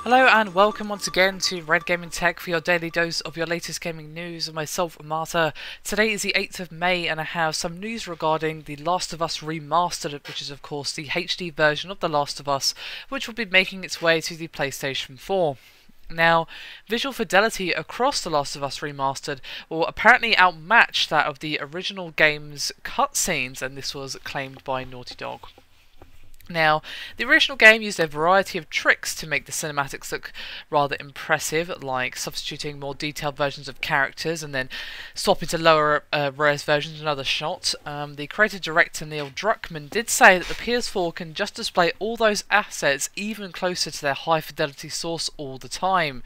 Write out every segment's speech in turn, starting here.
Hello and welcome once again to Red Gaming Tech for your daily dose of your latest gaming news. Myself, Marta. Today is the 8th of May and I have some news regarding the Last of Us Remastered, which is of course the HD version of The Last of Us, which will be making its way to the PlayStation 4. Now, visual fidelity across The Last of Us Remastered will apparently outmatch that of the original game's cutscenes, and this was claimed by Naughty Dog. Now, the original game used a variety of tricks to make the cinematics look rather impressive, like substituting more detailed versions of characters and then swapping to lower res versions in another shot. The creative director Neil Druckmann did say that the PS4 can just display all those assets even closer to their high fidelity source all the time.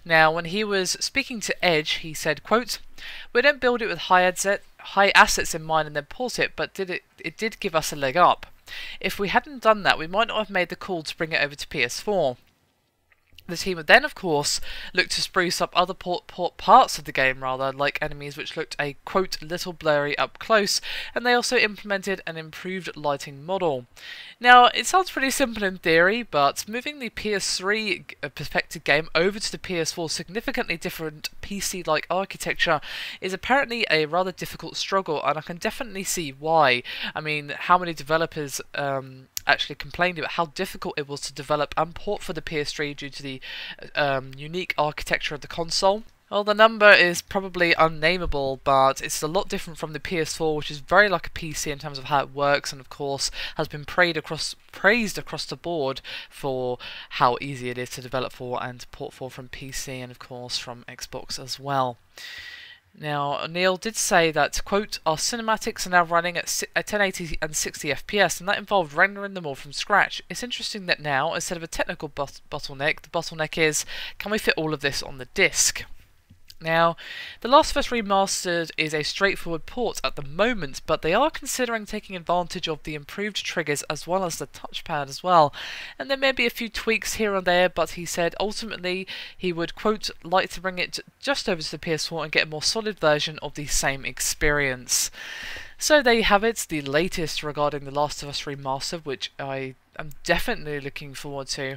Now, when he was speaking to Edge, he said, quote, "We don't build it with high assets in mind and then port it, but it did give us a leg up. If we hadn't done that, we might not have made the call to bring it over to PS4. The team would then, of course, look to spruce up other parts of the game, like enemies which looked a, quote, little blurry up close, and they also implemented an improved lighting model." Now, it sounds pretty simple in theory, but moving the PS3 perspective game over to the PS4 significantly different PC-like architecture is apparently a rather difficult struggle, and I can definitely see why. I mean, how many developers actually complained about how difficult it was to develop and port for the PS3 due to the unique architecture of the console. Well, the number is probably unnameable, but it's a lot different from the PS4, which is very like a PC in terms of how it works, and of course has been praised across the board for how easy it is to develop for and port for from PC, and of course from Xbox as well. Now, Neil did say that, quote, "Our cinematics are now running at 1080 and 60 FPS, and that involved rendering them all from scratch. It's interesting that now, instead of a technical bottleneck, the bottleneck is, can we fit all of this on the disc?" Now, The Last of Us Remastered is a straightforward port at the moment, but they are considering taking advantage of the improved triggers as well as the touchpad as well. And there may be a few tweaks here and there, but he said ultimately he would, quote, like to bring it just over to the PS4 and get a more solid version of the same experience. So there you have it, the latest regarding The Last of Us Remastered, which I am definitely looking forward to.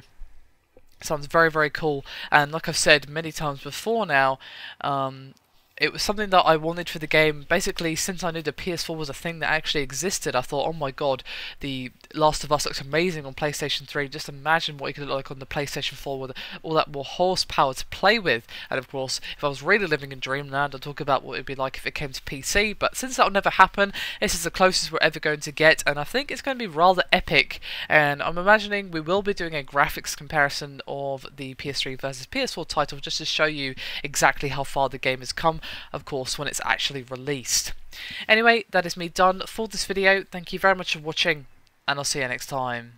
Sounds very, very cool, and like I've said many times before now, it was something that I wanted for the game. Basically, since I knew the PS4 was a thing that actually existed, I thought, oh my god, the Last of Us looks amazing on PlayStation 3. Just imagine what it could look like on the PlayStation 4 with all that more horsepower to play with. And of course, if I was really living in dreamland, I'd talk about what it'd be like if it came to PC. But since that'll never happen, this is the closest we're ever going to get, and I think it's going to be rather epic. And I'm imagining we will be doing a graphics comparison of the PS3 versus PS4 title, just to show you exactly how far the game has come, of course, when it's actually released. Anyway, that is me done for this video. Thank you very much for watching, and I'll see you next time.